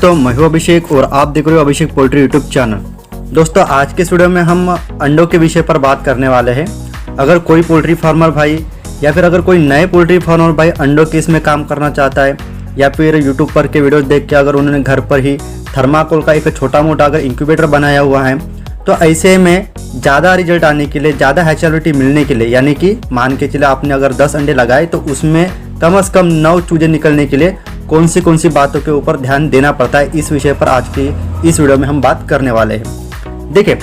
दोस्तों मैं हूं अभिषेक और आप देख रहे हो अभिषेक पोल्ट्री यूट्यूब चैनल। दोस्तों आज के वीडियो में हम अंडों के विषय पर बात करने वाले हैं। अगर कोई पोल्ट्री फार्मर भाई या फिर अगर कोई नए पोल्ट्री फार्मर भाई अंडों के इसमें काम करना चाहता है या फिर यूट्यूब पर के वीडियोस देख के अगर उन्होंने घर पर ही थर्माकोल का एक छोटा मोटा अगर इंक्यूबेटर बनाया हुआ है तो ऐसे में ज़्यादा रिजल्ट आने के लिए, ज़्यादा हैचेबिलिटी मिलने के लिए, यानी कि मान के चले आपने अगर 10 अंडे लगाए तो उसमें कम से कम 9 चूजे निकलने के लिए कौन सी बातों के ऊपर ध्यान देना पड़ता है, इस विषय पर आज की इस वीडियो में हम बात करने वाले हैं। देखिए,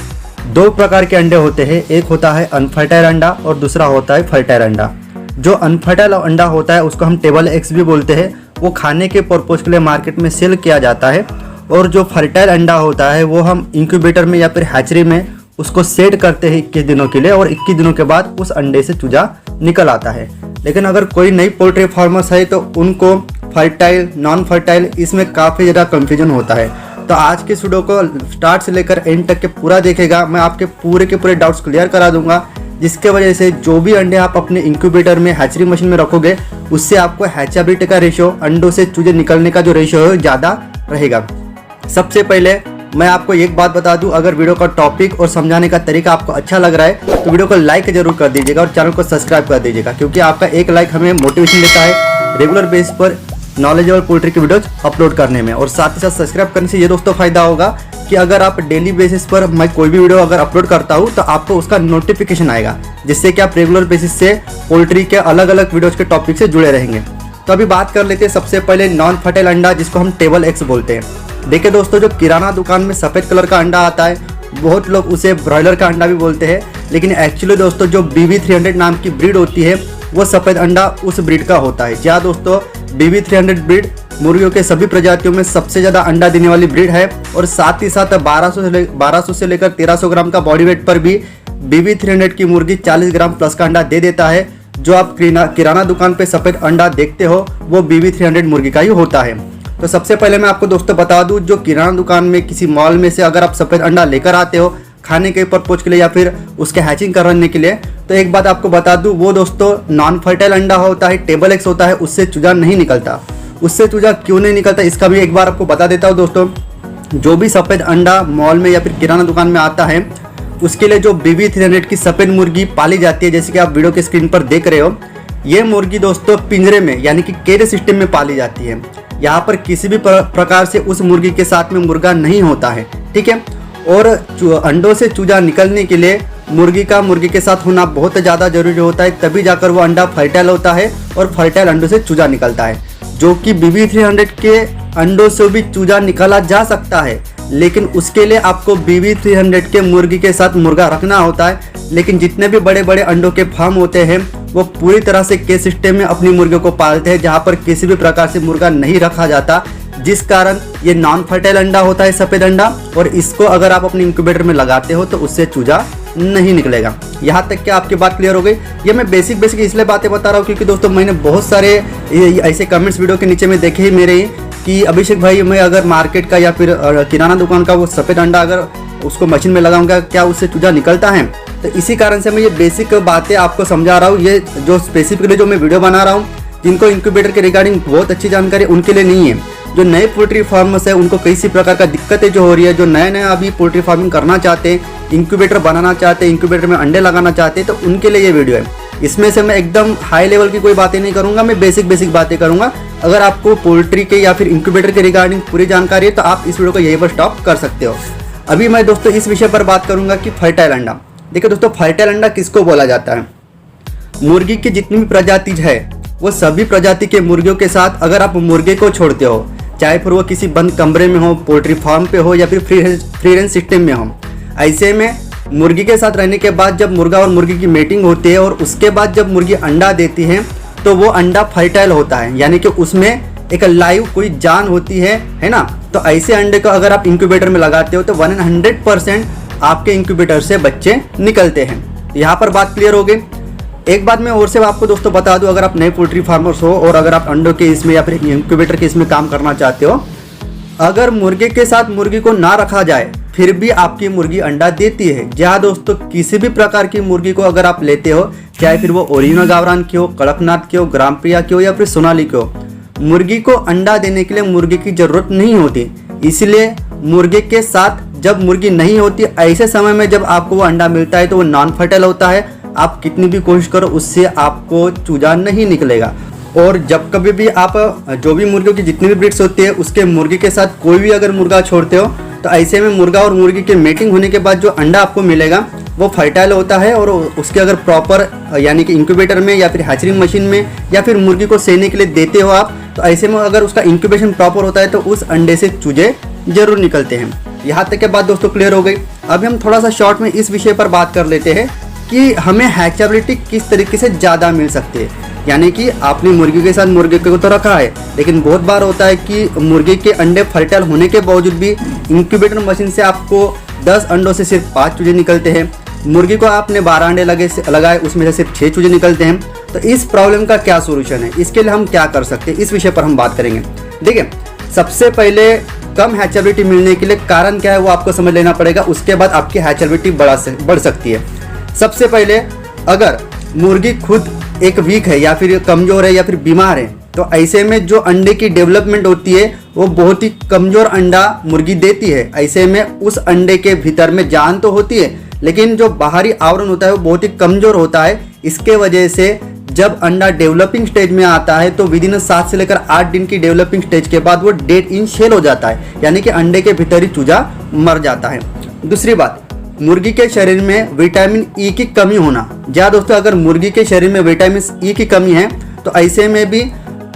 2 प्रकार के अंडे होते हैं, एक होता है अनफर्टाइल अंडा और दूसरा होता है फर्टाइल अंडा। जो अनफर्टाइल अंडा होता है उसको हम टेबल एग्स भी बोलते हैं, वो खाने के पर्पज के लिए मार्केट में सेल किया जाता है। और जो फर्टाइल अंडा होता है वो हम इंक्यूबेटर में या फिर हैचरी में उसको सेट करते हैं 21 दिनों के लिए, और 21 दिनों के बाद उस अंडे से चूजा निकल आता है। लेकिन अगर कोई नई पोल्ट्री फार्मर्स है तो उनको फर्टाइल, नॉन फर्टाइल, इसमें काफ़ी ज़्यादा कंफ्यूजन होता है। तो आज के वीडियो को स्टार्ट से लेकर एंड तक के पूरा देखेगा, मैं आपके पूरे के पूरे डाउट्स क्लियर करा दूंगा, जिसके वजह से जो भी अंडे आप अपने इंक्यूबेटर में हैचरी मशीन में रखोगे उससे आपको हैचेबिलिटी का रेशियो, अंडों से चूजे निकलने का जो रेशियो है ज़्यादा रहेगा। सबसे पहले मैं आपको एक बात बता दूं, अगर वीडियो का टॉपिक और समझाने का तरीका आपको अच्छा लग रहा है तो वीडियो को लाइक जरूर कर दीजिएगा और चैनल को सब्सक्राइब कर दीजिएगा, क्योंकि आपका एक लाइक हमें मोटिवेशन देता है रेगुलर बेस पर नॉलेजेबल पोल्ट्री की वीडियोज अपलोड करने में। और साथ ही साथ सब्सक्राइब करने से ये दोस्तों फायदा होगा कि अगर आप डेली बेसिस पर मैं कोई भी वीडियो अगर अपलोड करता हूँ तो आपको उसका नोटिफिकेशन आएगा, जिससे कि आप रेगुलर बेसिस से पोल्ट्री के अलग अलग वीडियोज के टॉपिक से जुड़े रहेंगे। तो अभी बात कर लेते हैं सबसे पहले नॉन फर्टाइल अंडा, जिसको हम टेबल एग्स बोलते हैं। देखिए दोस्तों, जो किराना दुकान में सफ़ेद कलर का अंडा आता है, बहुत लोग उसे ब्रॉयलर का अंडा भी बोलते हैं, लेकिन एक्चुअली दोस्तों जो BB300 नाम की ब्रीड होती है वो सफ़ेद अंडा उस ब्रीड का होता है। क्या दोस्तों, BB300 ब्रीड मुर्गियों के सभी प्रजातियों में सबसे ज़्यादा अंडा देने वाली ब्रीड है, और साथ ही साथ 1200 से लेकर 1300 ग्राम का बॉडी वेट पर भी BB300 की मुर्गी 40 ग्राम प्लस का अंडा दे देता है। जो आप किराना दुकान पे सफ़ेद अंडा देखते हो वो BB300 मुर्गी का ही होता है। तो सबसे पहले मैं आपको दोस्तों बता दूं, जो किराना दुकान में किसी मॉल में से अगर आप सफ़ेद अंडा लेकर आते हो खाने के पर्पज के लिए या फिर उसके हैचिंग करने के लिए, तो एक बात आपको बता दूं, वो दोस्तों नॉन फर्टाइल अंडा होता है, टेबल एग्स होता है, उससे चूजा नहीं निकलता। उससे चूजा क्यों नहीं निकलता इसका भी एक बार आपको बता देता हूँ दोस्तों। जो भी सफ़ेद अंडा मॉल में या फिर किराना दुकान में आता है उसके लिए जो BB300 की सफ़ेद मुर्गी पाली जाती है, जैसे कि आप वीडियो के स्क्रीन पर देख रहे हो, ये मुर्गी दोस्तों पिंजरे में यानी कि केज सिस्टम में पाली जाती है। यहाँ पर किसी भी प्रकार से उस मुर्गी के साथ में मुर्गा नहीं होता है, ठीक है। और अंडों से चूजा निकलने के लिए मुर्गी के साथ होना बहुत ज़्यादा जरूरी होता है, तभी जाकर वो अंडा फर्टाइल होता है और फर्टाइल अंडों से चूजा निकलता है। जो कि BB300 के अंडों से भी चूजा निकाला जा सकता है, लेकिन उसके लिए आपको BB300 के मुर्गी के साथ मुर्गा रखना होता है। लेकिन जितने भी बड़े बड़े अंडों के फार्म होते हैं वो पूरी तरह से केज सिस्टम में अपनी मुर्गियों को पालते हैं, जहाँ पर किसी भी प्रकार से मुर्गा नहीं रखा जाता, जिस कारण ये नॉन फर्टाइल अंडा होता है सफ़ेद अंडा। और इसको अगर आप अपने इंक्यूबेटर में लगाते हो तो उससे चूजा नहीं निकलेगा। यहाँ तक कि आपकी बात क्लियर हो गई। ये मैं बेसिक इसलिए बातें बता रहा हूँ क्योंकि दोस्तों मैंने बहुत सारे ऐसे कमेंट्स वीडियो के नीचे में देखे ही मेरे कि अभिषेक भाई, मैं अगर मार्केट का या फिर किराना दुकान का वो सफ़ेद अंडा अगर उसको मशीन में लगाऊंगा क्या उससे चूजा निकलता है? तो इसी कारण से मैं ये बेसिक बातें आपको समझा रहा हूँ। ये जो स्पेसिफिकली जो मैं वीडियो बना रहा हूँ, जिनको इंक्यूबेटर के रिगार्डिंग बहुत अच्छी जानकारी उनके लिए नहीं है। जो नए पोल्ट्री फार्मर्स है उनको कई सी प्रकार का दिक्कतें जो हो रही है, जो नया अभी पोल्ट्री फार्मिंग करना चाहते हैं, इंक्यूबेटर बनाना चाहते हैं, इंक्यूबेटर में अंडे लगाना चाहते हैं, तो उनके लिए ये वीडियो है। इसमें से मैं एकदम हाई लेवल की कोई बातें नहीं करूँगा, मैं बेसिक बातें करूँगा। अगर आपको पोल्ट्री के या फिर इंक्यूबेटर के रिगार्डिंग पूरी जानकारी है तो आप इस वीडियो को यहीं पर स्टॉप कर सकते हो। अभी मैं दोस्तों इस विषय पर बात करूँगा कि फर्टाइल अंडा। देखिए दोस्तों, फर्टाइल अंडा किसको बोला जाता है? मुर्गी की जितनी भी प्रजाति है वो सभी प्रजाति के मुर्गियों के साथ अगर आप मुर्गे को छोड़ते हो, चाहे फिर वो किसी बंद कमरे में हो, पोल्ट्री फार्म पे हो या फिर फ्री रेंज सिस्टम में हो, ऐसे में मुर्गी के साथ रहने के बाद जब मुर्गा और मुर्गी की मेटिंग होती है और उसके बाद जब मुर्गी अंडा देती है तो वो अंडा फर्टाइल होता है, यानी कि उसमें एक लाइव कोई जान होती है ना। तो ऐसे अंडे को अगर आप इंक्यूबेटर में लगाते हो तो 100% आपके इंक्यूबेटर से बच्चे निकलते हैं। यहाँ पर बात क्लियर हो गई। एक बात मैं और से आपको दोस्तों बता दूं, अगर आप नए पोल्ट्री फार्मर्स हो और अगर आप अंडों के इसमें या फिर इंक्यूबेटर के इसमें काम करना चाहते हो, अगर मुर्गे के साथ मुर्गी को ना रखा जाए फिर भी आपकी मुर्गी अंडा देती है। जहाँ दोस्तों किसी भी प्रकार की मुर्गी को अगर आप लेते हो, चाहे फिर वो ओरिजिनल गावरान की हो, कड़कनाथ की हो, ग्राम प्रिया की हो या फिर सोनाली की हो, मुर्गी को अंडा देने के लिए मुर्गी की ज़रूरत नहीं होती। इसलिए मुर्गे के साथ जब मुर्गी नहीं होती ऐसे समय में जब आपको वो अंडा मिलता है तो वो नॉन फर्टाइल होता है। आप कितनी भी कोशिश करो उससे आपको चूजा नहीं निकलेगा। और जब कभी भी आप जो भी मुर्गियों की जितनी भी ब्रीड्स होती है उसके मुर्गी के साथ कोई भी अगर मुर्गा छोड़ते हो तो ऐसे में मुर्गा और मुर्गी के मेटिंग होने के बाद जो अंडा आपको मिलेगा वो फर्टाइल होता है। और उसके अगर प्रॉपर यानी कि इंक्यूबेटर में या फिर हैचरिंग मशीन में या फिर मुर्गी को सेने के लिए देते हो आप, तो ऐसे में अगर उसका इंक्यूबेशन प्रॉपर होता है तो उस अंडे से चूजे जरूर निकलते हैं। यहाँ तक के बात दोस्तों क्लियर हो गई। अभी हम थोड़ा सा शॉर्ट में इस विषय पर बात कर लेते हैं कि हमें हैचेबिलिटी किस तरीके से ज़्यादा मिल सकती है। यानी कि आपने मुर्गी के साथ मुर्गे को तो रखा है, लेकिन बहुत बार होता है कि मुर्गे के अंडे फर्टाइल होने के बावजूद भी इंक्यूबेटर मशीन से आपको 10 अंडों से सिर्फ 5 चूजे निकलते हैं। मुर्गी को आपने 12 अंडे लगाए उसमें से सिर्फ 6 चूजे निकलते हैं। तो इस प्रॉब्लम का क्या सोल्यूशन है, इसके लिए हम क्या कर सकते हैं, इस विषय पर हम बात करेंगे। देखिए, सबसे पहले कम हैचेबिलिटी मिलने के लिए कारण क्या है वो आपको समझ लेना पड़ेगा। उसके बाद आपकी हैचेबिलिटी बढ़ सकती है। सबसे पहले अगर मुर्गी खुद एक वीक है या फिर कमज़ोर है या फिर बीमार है तो ऐसे में जो अंडे की डेवलपमेंट होती है वो बहुत ही कमज़ोर अंडा मुर्गी देती है। ऐसे में उस अंडे के भीतर में जान तो होती है लेकिन जो बाहरी आवरण होता है वो बहुत ही कमज़ोर होता है। इसके वजह से जब अंडा डेवलपिंग स्टेज में आता है तो विदिन 7 से लेकर 8 दिन की डेवलपिंग स्टेज के बाद वो डेड इन शेल हो जाता है, यानी कि अंडे के भीतर ही चूजा मर जाता है। दूसरी बात, मुर्गी के शरीर में विटामिन ई की कमी होना। जहाँ दोस्तों अगर मुर्गी के शरीर में विटामिन ई की कमी है तो ऐसे में भी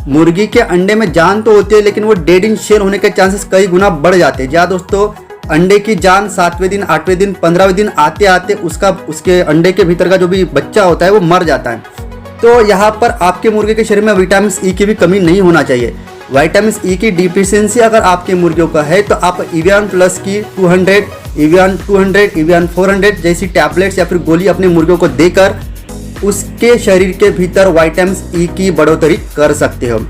मुर्गी के अंडे में जान तो होती है लेकिन वो डेड इन शेल होने के चांसेस कई गुना बढ़ जाते हैं। जहाँ दोस्तों अंडे की जान 7वें दिन, 8वें दिन, 15वें दिन आते आते उसके अंडे के भीतर का जो भी बच्चा होता है वो मर जाता है। तो यहाँ पर आपके मुर्गे के शरीर में विटामिन ई की भी कमी नहीं होना चाहिए। विटामिन ई की डिफिशियंसी अगर आपके मुर्गियों का है तो आप एवियन प्लस की 200, एवियन 200, एवियन 400 जैसी टैबलेट्स या फिर गोली अपने मुर्गियों को देकर उसके शरीर के भीतर विटामिन ई की बढ़ोतरी कर सकते हो।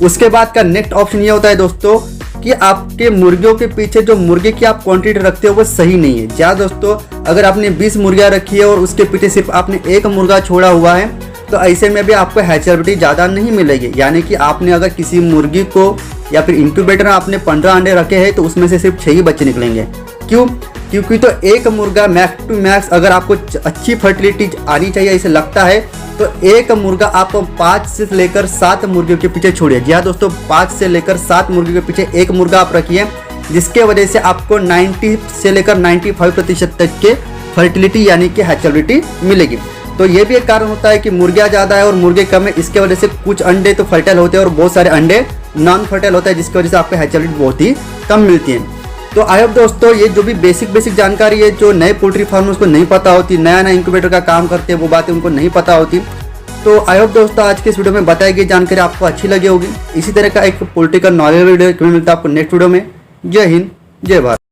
उसके बाद का नेक्स्ट ऑप्शन ये होता है दोस्तों कि आपके मुर्गियों के पीछे जो मुर्गे की आप क्वांटिटी रखते हो वो सही नहीं है। क्या दोस्तों, अगर आपने 20 मुर्गियाँ रखी है और उसके पीछे सिर्फ आपने 1 मुर्गा छोड़ा हुआ है तो ऐसे में भी आपको हैचेबिलिटी ज़्यादा नहीं मिलेगी। यानी कि आपने अगर किसी मुर्गी को या फिर इंक्यूबेटर में आपने 15 अंडे रखे हैं तो उसमें से सिर्फ 6 ही बच्चे निकलेंगे। क्यों? क्योंकि तो एक मुर्गा मैक्स टू मैक्स अगर आपको अच्छी फर्टिलिटी आनी चाहिए ऐसे लगता है तो एक मुर्गा आप 5 से लेकर 7 मुर्गियों के पीछे छोड़िए। जी हाँ दोस्तों, 5 से लेकर 7 मुर्गियों के पीछे एक मुर्गा आप रखिए, जिसके वजह से आपको 90 से लेकर 95% तक के फर्टिलिटी यानी कि हैचेबिलिटी मिलेगी। तो ये भी एक कारण होता है कि मुर्गियाँ ज़्यादा है और मुर्गे कम है, इसके वजह से कुछ अंडे तो फर्टाइल होते हैं और बहुत सारे अंडे नॉन फर्टाइल होता है, जिसकी वजह से आपको हैचेबिलिटी बहुत ही कम मिलती है। तो आई होप दोस्तों ये जो भी बेसिक जानकारी है जो नए पोल्ट्री फार्मर्स को नहीं पता होती, नया इंक्यूबेटर का काम करते हैं वो बातें उनको नहीं पता होती। तो आई होप दोस्तों आज के इस वीडियो में बताई गई जानकारी आपको अच्छी लगी होगी। इसी तरह का एक पोल्ट्री का नॉलेज वीडियो मिलता है आपको नेक्स्ट वीडियो में। जय हिंद, जय भारत।